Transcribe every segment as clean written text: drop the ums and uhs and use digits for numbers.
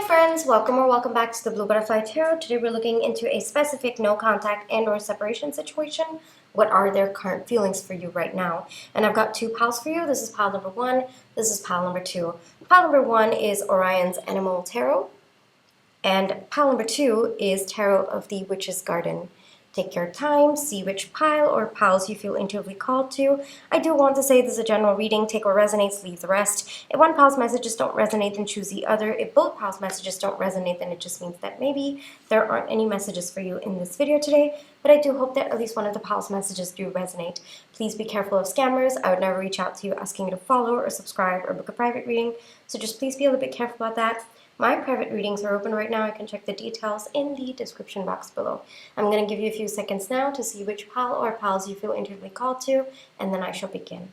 friends, welcome back to the Blue Butterfly Tarot. Today we're looking into a specific no contact and or separation situation. What are their current feelings for you right now? And I've got two piles for you. This is pile number one. This is pile number two. Pile number one is Orion's Animal Tarot. And pile number two is Tarot of the Witch's Garden. Take your time, see which pile or piles you feel intuitively called to. I do want to say this is a general reading. Take what resonates, leave the rest. If one pile's messages don't resonate, then choose the other. If both piles' messages don't resonate, then it just means that maybe there aren't any messages for you in this video today. But I do hope that at least one of the piles' messages do resonate. Please be careful of scammers. I would never reach out to you asking you to follow or subscribe or book a private reading. So just please be a little bit careful about that. My private readings are open right now. You can check the details in the description box below. I'm going to give you a few seconds now to see which pile or piles you feel intuitively called to, and then I shall begin.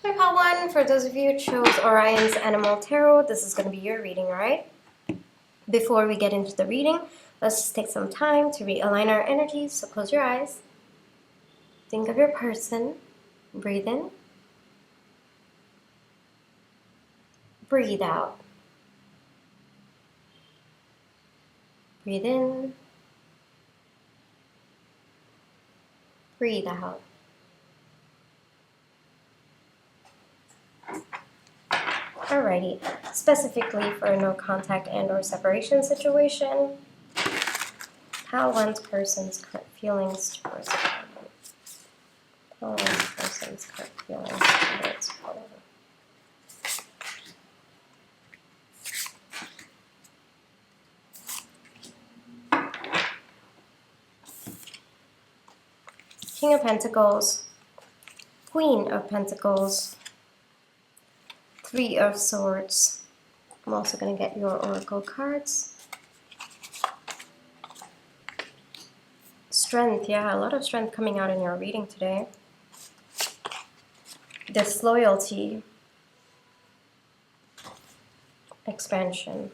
For pile one, for those of you who chose Orion's Animal Tarot, this is going to be your reading, alright? Before we get into the reading, let's just take some time to realign our energies. So close your eyes. Think of your person. Breathe in. Breathe out. Breathe in. Breathe out. Alrighty, specifically for a no contact and or separation situation, how one's person's current feelings towards it. How one's person's current feelings towards it. King of Pentacles, Queen of Pentacles, Three of Swords. I'm also going to get your oracle cards. Strength, yeah, a lot of strength coming out in your reading today. Disloyalty. Expansion.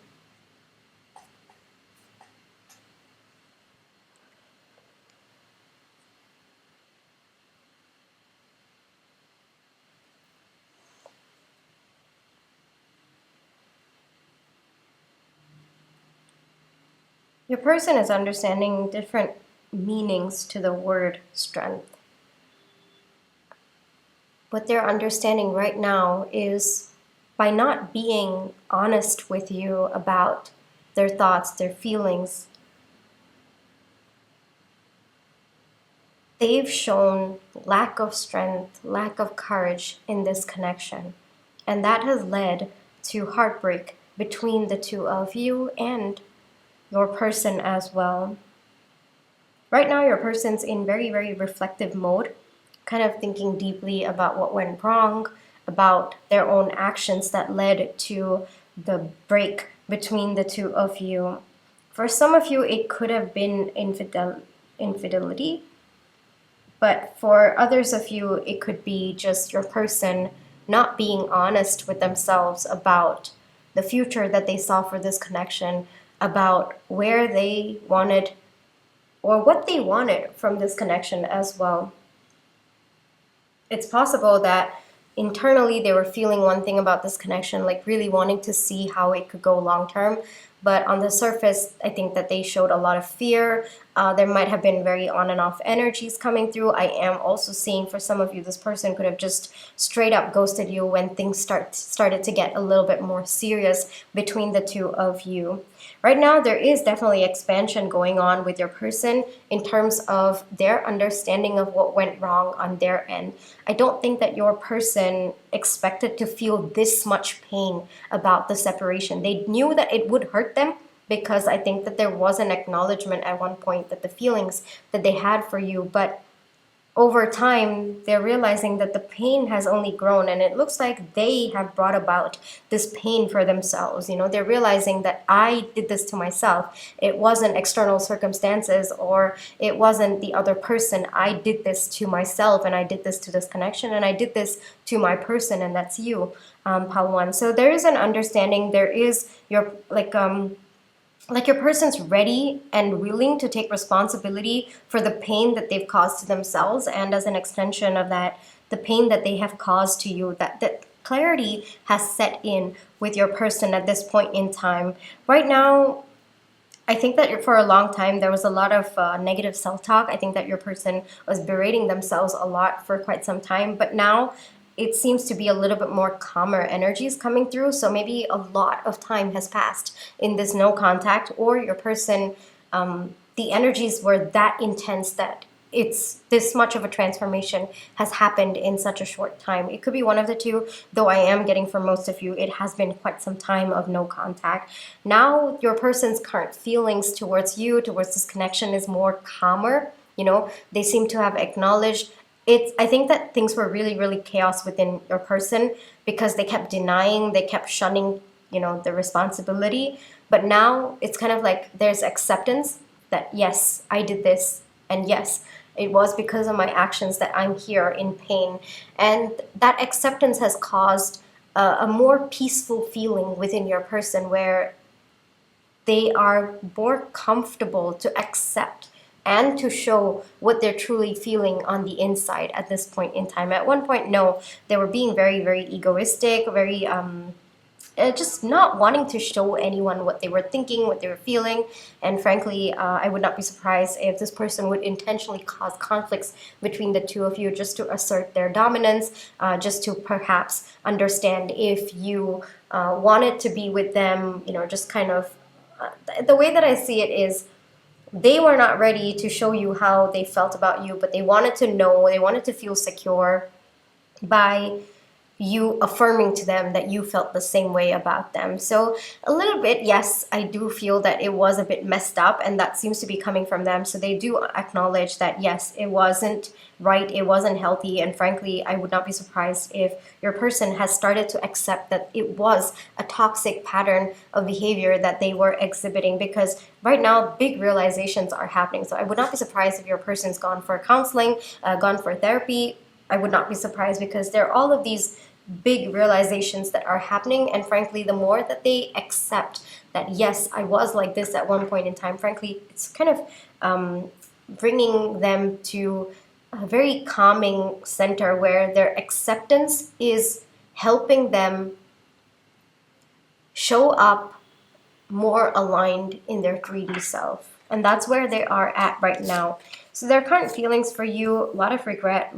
Your person is understanding different meanings to the word strength. What they're understanding right now is by not being honest with you about their thoughts, their feelings, they've shown lack of strength, lack of courage in this connection. And that has led to heartbreak between the two of you and your person as well. Right now, your person's in very, very reflective mode, kind of thinking deeply about what went wrong, about their own actions that led to the break between the two of you. For some of you, it could have been infidelity, but for others of you, it could be just your person not being honest with themselves about the future that they saw for this connection, about where they wanted or what they wanted from this connection as well. It's possible that internally they were feeling one thing about this connection, like really wanting to see how it could go long term. But on the surface, I think that they showed a lot of fear. There might have been very on and off energies coming through. I am also seeing for some of you, this person could have just straight up ghosted you when things started to get a little bit more serious between the two of you. Right now, there is definitely expansion going on with your person in terms of their understanding of what went wrong on their end. I don't think that your person expected to feel this much pain about the separation. They knew that it would hurt them, because I think that there was an acknowledgement at one point that the feelings that they had for you, but over time, they're realizing that the pain has only grown, and it looks like they have brought about this pain for themselves. You know, they're realizing that I did this to myself. It wasn't external circumstances, or it wasn't the other person. I did this to myself, and I did this to this connection, and I did this to my person, and that's you, Pal One. So there is an understanding. There is your, like your person's ready and willing to take responsibility for the pain that they've caused to themselves, and as an extension of that, the pain that they have caused to you. That clarity has set in with your person at this point in time. Right now, I think that for a long time there was a lot of negative self-talk. I think that your person was berating themselves a lot for quite some time, but now it seems to be a little bit more calmer energies coming through. So maybe a lot of time has passed in this no contact, or your person, the energies were that intense that it's this much of a transformation has happened in such a short time. It could be one of the two, though I am getting for most of you, it has been quite some time of no contact. Now your person's current feelings towards you, towards this connection, is more calmer. You know, they seem to have acknowledged it. I think that things were really, really chaos within your person because they kept denying, they kept shunning, you know, the responsibility. But now it's kind of like there's acceptance that yes, I did this, and yes, it was because of my actions that I'm here in pain. And that acceptance has caused a more peaceful feeling within your person, where they are more comfortable to accept and to show what they're truly feeling on the inside at this point in time. At one point, no, they were being very, very egoistic, very just not wanting to show anyone what they were thinking, what they were feeling. And frankly, I would not be surprised if this person would intentionally cause conflicts between the two of you just to assert their dominance, just to perhaps understand if you wanted to be with them, you know, just kind of the way that I see it is they were not ready to show you how they felt about you, but they wanted to know, they wanted to feel secure by you affirming to them that you felt the same way about them. So a little bit, yes, I do feel that it was a bit messed up, and that seems to be coming from them. So they do acknowledge that yes, it wasn't right, it wasn't healthy, and frankly, I would not be surprised if your person has started to accept that it was a toxic pattern of behavior that they were exhibiting, because right now big realizations are happening. So I would not be surprised if your person's gone for counseling, gone for therapy. I would not be surprised, because there are all of these big realizations that are happening. And frankly, the more that they accept that yes, I was like this at one point in time, frankly, it's kind of bringing them to a very calming center where their acceptance is helping them show up more aligned in their 3D self. And that's where they are at right now. So their current feelings for you, a lot of regret, a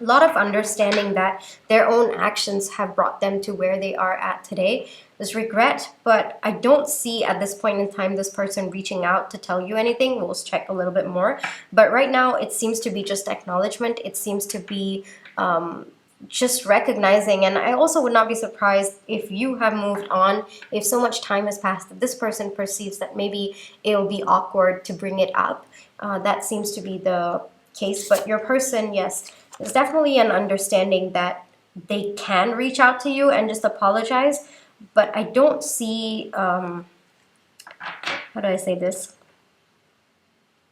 lot of understanding that their own actions have brought them to where they are at today. There's regret, but I don't see at this point in time this person reaching out to tell you anything. We'll check a little bit more. But right now, it seems to be just acknowledgement. It seems to be just recognizing. And I also would not be surprised if you have moved on, if so much time has passed that this person perceives that maybe it'll be awkward to bring it up. That seems to be the case. But your person, yes, there's definitely an understanding that they can reach out to you and just apologize, but I don't see, how do I say this?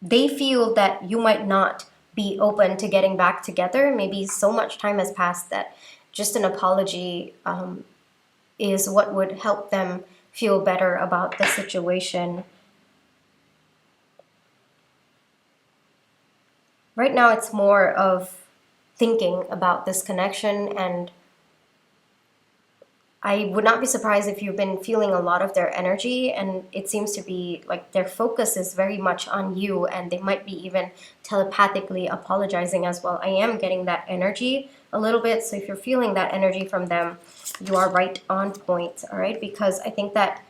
They feel that you might not be open to getting back together. Maybe so much time has passed that just an apology is what would help them feel better about the situation. Right now, it's more of thinking about this connection, and I would not be surprised if you've been feeling a lot of their energy, and it seems to be like their focus is very much on you, and they might be even telepathically apologizing as well. I am getting that energy a little bit, so if you're feeling that energy from them, you are right on point, all right? Because I think that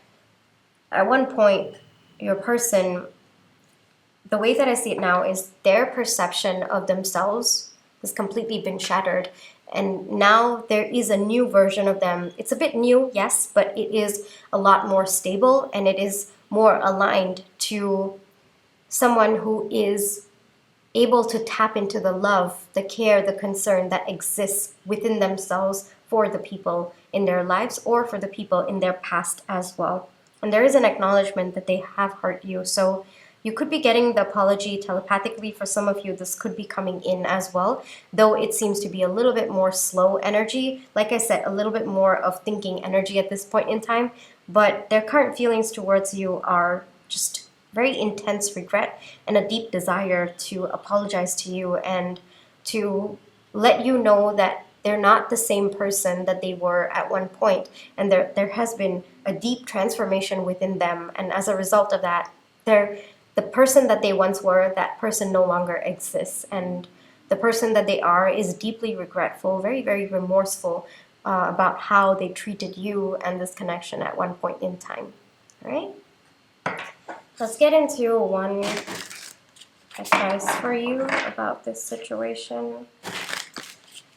at one point, your person, the way that I see it now is their perception of themselves has completely been shattered. And now there is a new version of them. It's a bit new, yes, but it is a lot more stable, and it is more aligned to someone who is able to tap into the love, the care, the concern that exists within themselves for the people in their lives or for the people in their past as well. And there is an acknowledgement that they have hurt you. So you could be getting the apology telepathically. For some of you, this could be coming in as well, though it seems to be a little bit more slow energy. Like I said, a little bit more of thinking energy at this point in time. but their current feelings towards you are just very intense regret and a deep desire to apologize to you and to let you know that they're not the same person that they were at one point, and there has been a deep transformation within them, and as a result of that, the person that they once were, that person no longer exists, and the person that they are is deeply regretful, very, very remorseful about how they treated you and this connection at one point in time. All right? Let's get into one advice for you about this situation.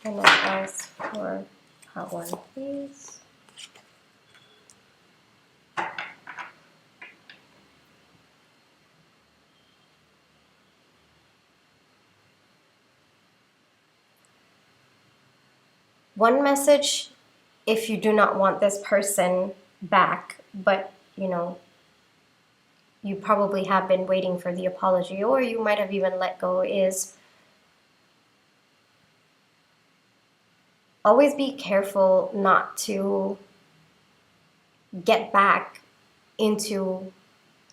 An advice for part one, please. One message, if you do not want this person back, but you probably have been waiting for the apology, or you might have even let go, is always be careful not to get back into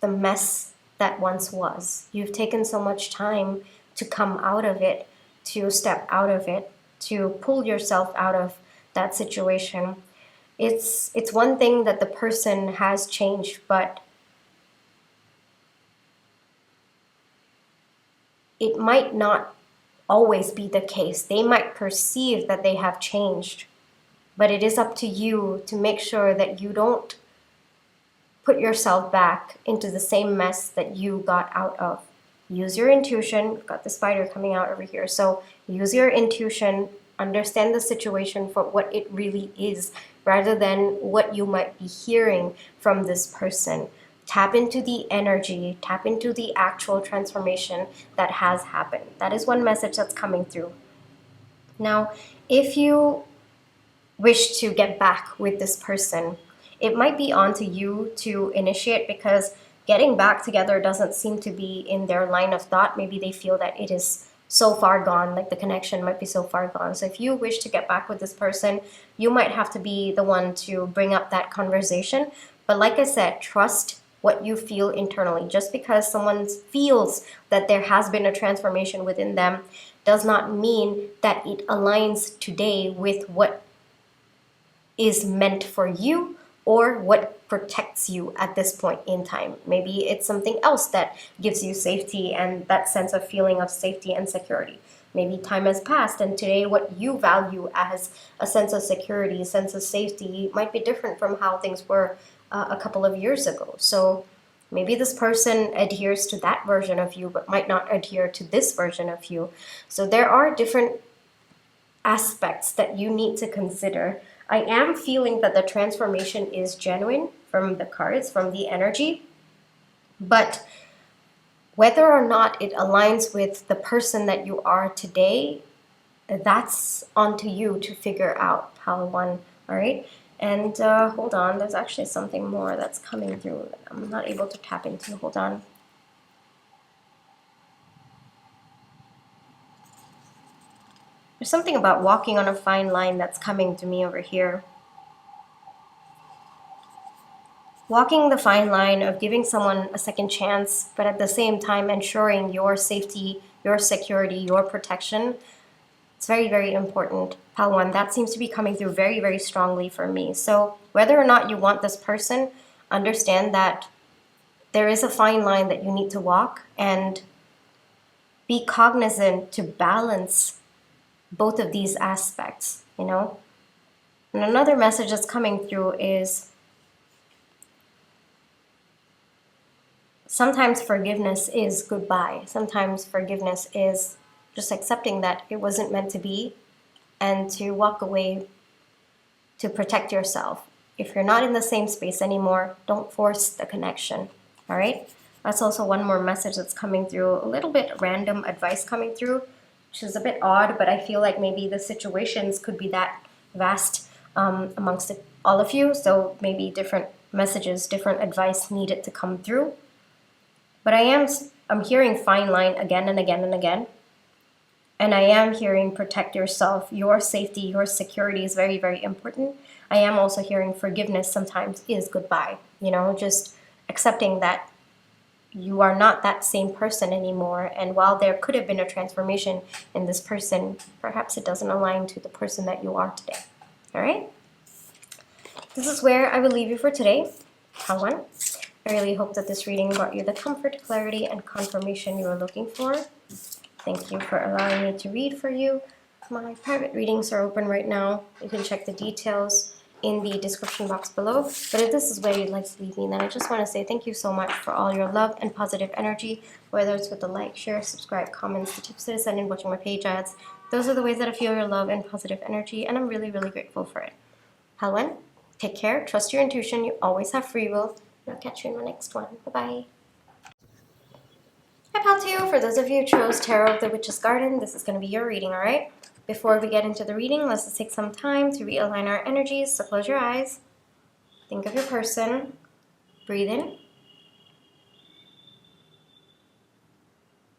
the mess that once was. You've taken so much time to come out of it, to step out of it, to pull yourself out of that situation. It's one thing that the person has changed, but it might not always be the case. They might perceive that they have changed, but it is up to you to make sure that you don't put yourself back into the same mess that you got out of. Use your intuition. We've got the spider coming out over here. So use your intuition, understand the situation for what it really is, rather than what you might be hearing from this person. Tap into the energy, tap into the actual transformation that has happened. That is one message that's coming through. Now, if you wish to get back with this person, it might be on to you to initiate, because getting back together doesn't seem to be in their line of thought. Maybe they feel that it is so far gone, like the connection might be so far gone. So if you wish to get back with this person, you might have to be the one to bring up that conversation. But like I said, trust what you feel internally. Just because someone feels that there has been a transformation within them does not mean that it aligns today with what is meant for you or what protects you at this point in time. Maybe it's something else that gives you safety and that sense of feeling of safety and security. Maybe time has passed, and today what you value as a sense of security, a sense of safety, might be different from how things were a couple of years ago. So maybe this person adheres to that version of you, but might not adhere to this version of you. So there are different aspects that you need to consider. I am feeling that the transformation is genuine from the cards, from the energy, but whether or not it aligns with the person that you are today, that's on to you to figure out, how one, all right? And hold on, there's actually something more that's coming through that I'm not able to tap into. Hold on. There's something about walking on a fine line that's coming to me over here. Walking the fine line of giving someone a second chance, but at the same time ensuring your safety, your security, your protection. It's very, very important, Palwan. That seems to be coming through very, very strongly for me. So whether or not you want this person, understand that there is a fine line that you need to walk, and be cognizant to balance both of these aspects, And another message that's coming through is sometimes forgiveness is goodbye. Sometimes forgiveness is just accepting that it wasn't meant to be, and to walk away to protect yourself. If you're not in the same space anymore, don't force the connection, all right? That's also one more message that's coming through. A little bit random advice coming through, which is a bit odd, but I feel like maybe the situations could be that vast amongst all of you, so maybe different messages, different advice needed to come through. But I'm hearing fine line again and again and again. And I am hearing protect yourself. Your safety, your security is very, very important. I am also hearing forgiveness sometimes is goodbye, you know, just accepting that you are not that same person anymore. And while there could have been a transformation in this person, perhaps it doesn't align to the person that you are today. All right? This is where I will leave you for today. Pile 1. I really hope that this reading brought you the comfort, clarity, and confirmation you were looking for. Thank you for allowing me to read for you. My private readings are open right now. You can check the details in the description box below. But if this is where you'd like to leave me, then I just want to say thank you so much for all your love and positive energy, whether it's with the like, share, subscribe, comments, the tips that I send in, watching my page ads. Those are the ways that I feel your love and positive energy, and I'm really, really grateful for it. Pile 1, take care, trust your intuition, you always have free will, and I'll catch you in the next one. Bye-bye. Hi, Pile 2. For those of you who chose Tarot of the Witch's Garden, this is going to be your reading, all right? Before we get into the reading, let's just take some time to realign our energies. So close your eyes. Think of your person. Breathe in.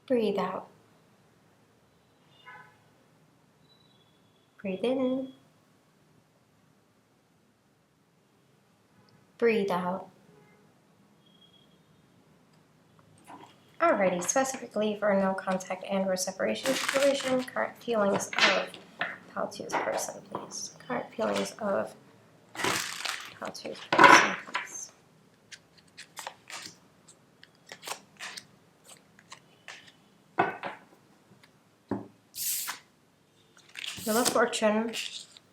Breathe out. Breathe in. Breathe out. Alrighty, specifically for a no contact and or separation situation, current feelings of Pile 2's person, please. Current feelings of Pile 2's person, please. Wheel of Fortune,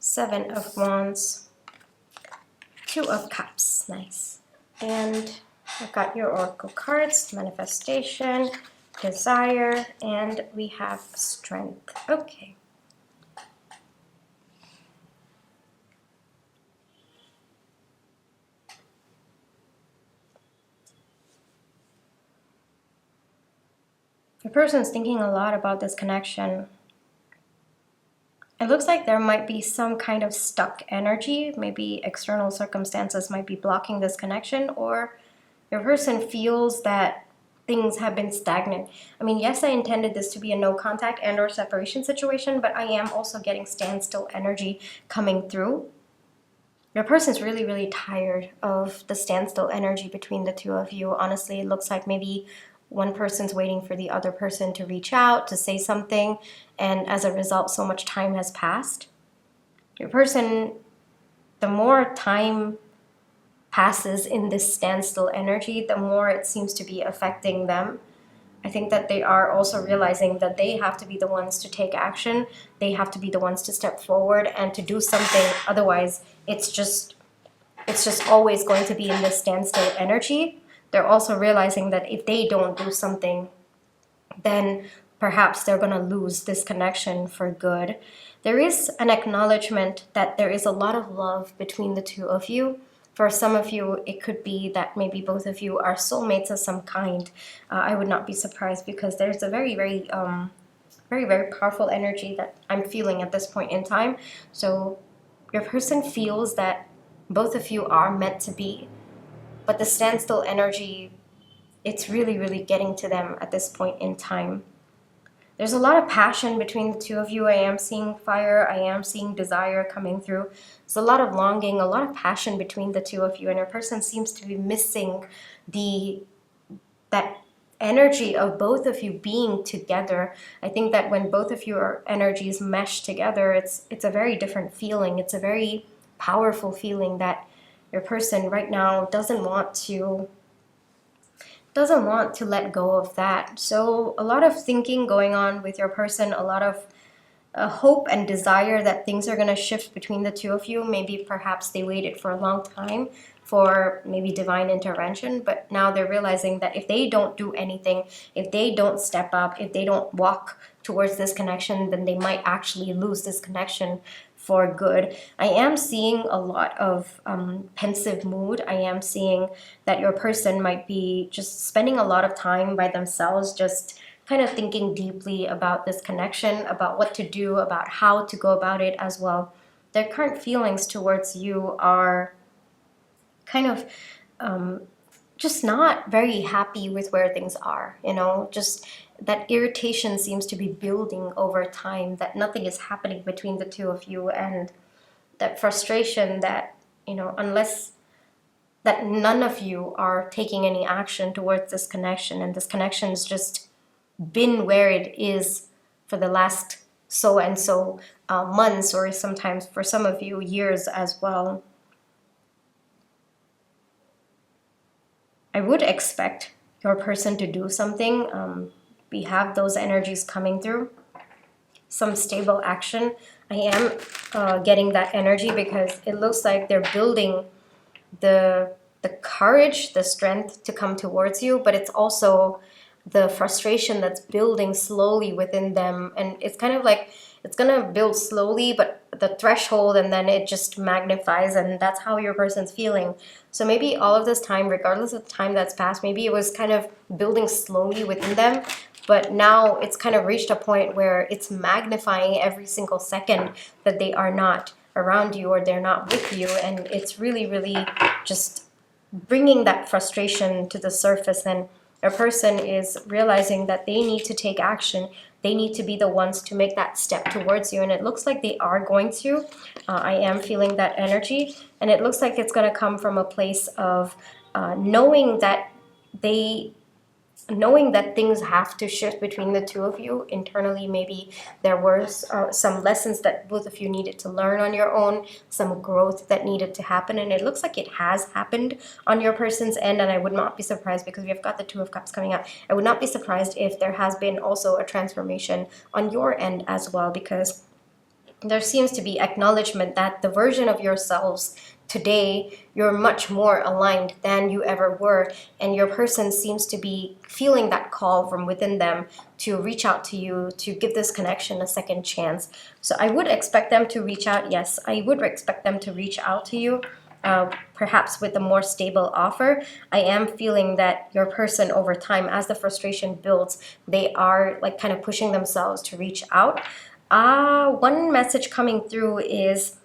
7 of Wands, 2 of Cups, nice. And I've got your Oracle cards, Manifestation, Desire, and we have Strength. Okay. The person's thinking a lot about this connection. It looks like there might be some kind of stuck energy. Maybe external circumstances might be blocking this connection, or your person feels that things have been stagnant. I mean, yes, I intended this to be a no contact and or separation situation, but I am also getting standstill energy coming through. Your person's really, really tired of the standstill energy between the two of you. Honestly, it looks like maybe one person's waiting for the other person to reach out, to say something, and as a result, so much time has passed. Your person, the more time passes in this standstill energy, the more it seems to be affecting them. I think that they are also realizing that they have to be the ones to take action. They have to be the ones to step forward and to do something. Otherwise, it's just always going to be in this standstill energy. They're also realizing that if they don't do something, then perhaps they're going to lose this connection for good. There is an acknowledgement that there is a lot of love between the two of you. For some of you, it could be that maybe both of you are soulmates of some kind. I would not be surprised, because there's a very, very powerful energy that I'm feeling at this point in time. So your person feels that both of you are meant to be, but the standstill energy, it's really, really getting to them at this point in time. There's a lot of passion between the two of you. I am seeing fire. I am seeing desire coming through. There's a lot of longing, a lot of passion between the two of you, and your person seems to be missing that energy of both of you being together. I think that when both of your energies mesh together, it's a very different feeling. It's a very powerful feeling that your person right now doesn't want to let go of that. So a lot of thinking going on with your person, a lot of hope and desire that things are going to shift between the two of you. Maybe perhaps they waited for a long time for maybe divine intervention, but now they're realizing that if they don't do anything, if they don't step up, if they don't walk towards this connection, then they might actually lose this connection for good. I am seeing a lot of pensive mood. I am seeing that your person might be just spending a lot of time by themselves, just kind of thinking deeply about this connection, about what to do, about how to go about it as well. Their current feelings towards you are kind of just not very happy with where things are, you know, just that irritation seems to be building over time, that nothing is happening between the two of you, and that frustration that, unless that none of you are taking any action towards this connection, and this connection has just been where it is for the last so and so months, or sometimes for some of you years as well. I would expect your person to do something. We have those energies coming through, some stable action. I am getting that energy because it looks like they're building the courage, the strength to come towards you, but it's also the frustration that's building slowly within them. And it's kind of like it's gonna build slowly, but the threshold, and then it just magnifies, and that's how your person's feeling. So maybe all of this time, regardless of the time that's passed, maybe it was kind of building slowly within them, but now it's kind of reached a point where it's magnifying every single second that they are not around you or they're not with you, and it's really, really just bringing that frustration to the surface. And a person is realizing that they need to take action. They need to be the ones to make that step towards you, and it looks like they are going to. I am feeling that energy, and it looks like it's going to come from a place of knowing that things have to shift between the two of you internally. Maybe there were some lessons that both of you needed to learn on your own, some growth that needed to happen, and it looks like it has happened on your person's end. And I would not be surprised, because we have got the Two of Cups coming up, I would not be surprised if there has been also a transformation on your end as well, because there seems to be acknowledgement that the version of yourselves today, you're much more aligned than you ever were, and your person seems to be feeling that call from within them to reach out to you, to give this connection a second chance. So I would expect them to reach out. Yes, I would expect them to reach out to you, perhaps with a more stable offer. I am feeling that your person over time, as the frustration builds, they are like kind of pushing themselves to reach out. One message coming through is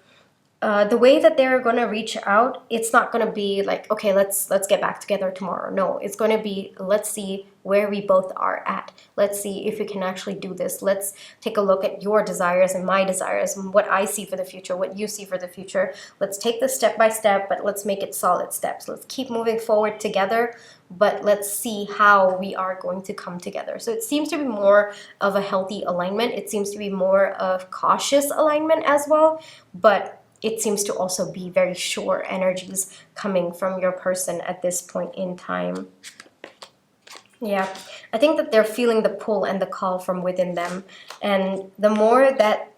the way that they're going to reach out, it's not going to be like, okay, let's get back together tomorrow. No, it's going to be, let's see where we both are at. Let's see if we can actually do this. Let's take a look at your desires and my desires, and what I see for the future, what you see for the future. Let's take this step by step, but let's make it solid steps. Let's keep moving forward together, but let's see how we are going to come together. So it seems to be more of a healthy alignment. It seems to be more of cautious alignment as well, but it seems to also be very sure energies coming from your person at this point in time. Yeah, I think that they're feeling the pull and the call from within them. And the more that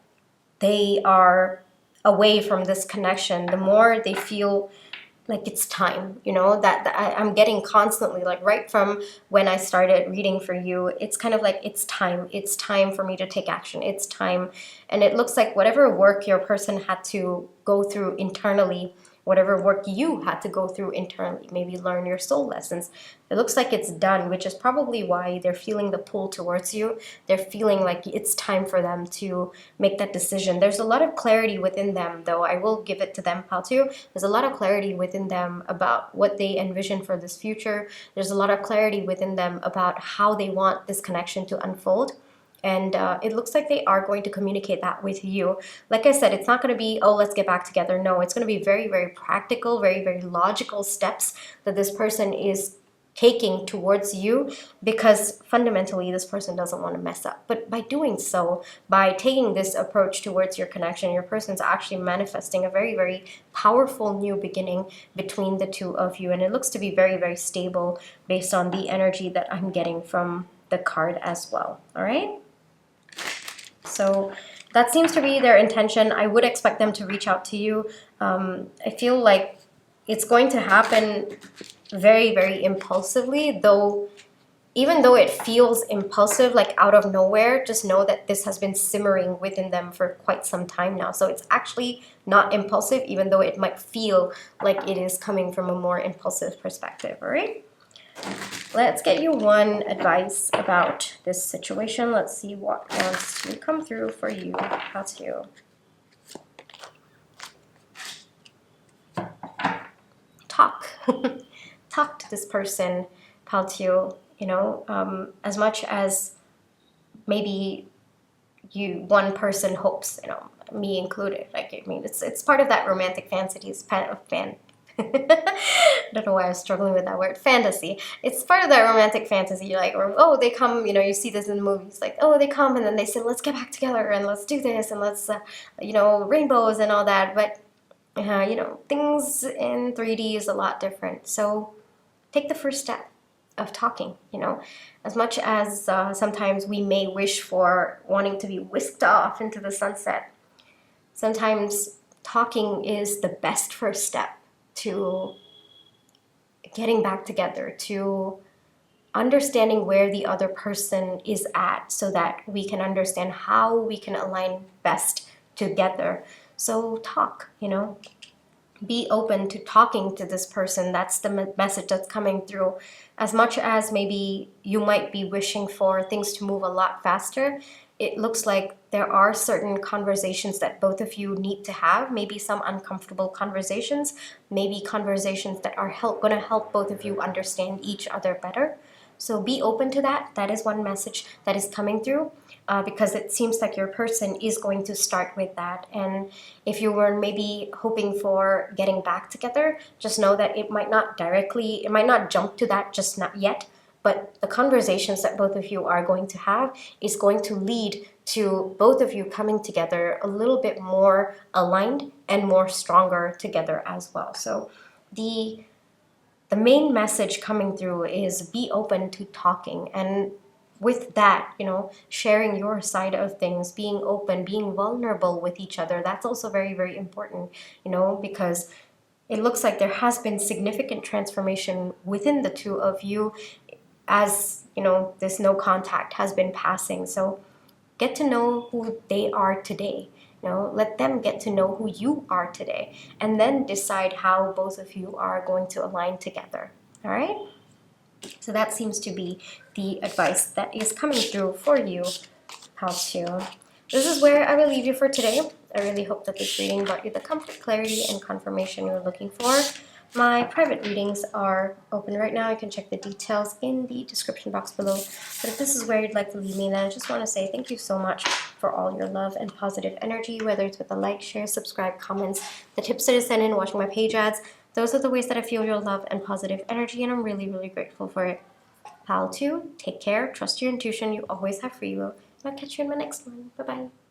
they are away from this connection, the more they feel like it's time, that I'm getting constantly, like right from when I started reading for you, it's kind of like it's time for me to take action, it's time. And it looks like whatever work your person had to go through internally, whatever work you had to go through internally, maybe learn your soul lessons, it looks like it's done, which is probably why they're feeling the pull towards you. They're feeling like it's time for them to make that decision. There's a lot of clarity within them, though. I will give it to them, Patu. There's a lot of clarity within them about what they envision for this future. There's a lot of clarity within them about how they want this connection to unfold. And it looks like they are going to communicate that with you. Like I said, it's not going to be, oh, let's get back together. No, it's going to be very, very practical, very, very logical steps that this person is taking towards you, because fundamentally this person doesn't want to mess up. But by doing so, by taking this approach towards your connection, your person's actually manifesting a very, very powerful new beginning between the two of you. And it looks to be very, very stable based on the energy that I'm getting from the card as well. All right. So that seems to be their intention. I would expect them to reach out to you. I feel like it's going to happen very, very impulsively, though. Even though it feels impulsive, like out of nowhere, just know that this has been simmering within them for quite some time now. So it's actually not impulsive, even though it might feel like it is coming from a more impulsive perspective. All right. Let's get you one advice about this situation. Let's see what wants to come through for you. How to talk. Talk to this person, Paltio. As much as maybe one person hopes, me included. Like, I mean, it's part of that romantic fantasies fan. I don't know why I was struggling with that word, fantasy. It's part of that romantic fantasy, like, or oh, they come, you know, you see this in the movies, like, oh, they come and then they say, let's get back together and let's do this and let's, you know, rainbows and all that. But you know, things in 3D is a lot different. So take the first step of talking, you know. As much as sometimes we may wish for wanting to be whisked off into the sunset, sometimes talking is the best first step to getting back together, to understanding where the other person is at so that we can understand how we can align best together. So talk, you know, be open to talking to this person. That's the message that's coming through. As much as maybe you might be wishing for things to move a lot faster, it looks like there are certain conversations that both of you need to have, maybe some uncomfortable conversations, maybe conversations that are going to help both of you understand each other better. So be open to that. That is one message that is coming through, because it seems like your person is going to start with that. And if you were maybe hoping for getting back together, just know that it might not jump to that just not yet. But the conversations that both of you are going to have is going to lead to both of you coming together a little bit more aligned and more stronger together as well. So the main message coming through is be open to talking, and with that, you know, sharing your side of things, being open, being vulnerable with each other. That's also very, very important, you know, because it looks like there has been significant transformation within the two of you as, you know, this no contact has been passing. So get to know who they are today. You know, let them get to know who you are today, and then decide how both of you are going to align together. All right? So that seems to be the advice that is coming through for you, Pal 2. This is where I will leave you for today. I really hope that this reading brought you the comfort, clarity, and confirmation you're looking for. My private readings are open right now. You can check the details in the description box below. But if this is where you'd like to leave me, then I just want to say thank you so much for all your love and positive energy, whether it's with a like, share, subscribe, comments, the tips that I send in, watching my page ads. Those are the ways that I feel your love and positive energy, and I'm really, really grateful for it. Pal 2, take care, trust your intuition, you always have free will. I'll catch you in my next one. Bye-bye.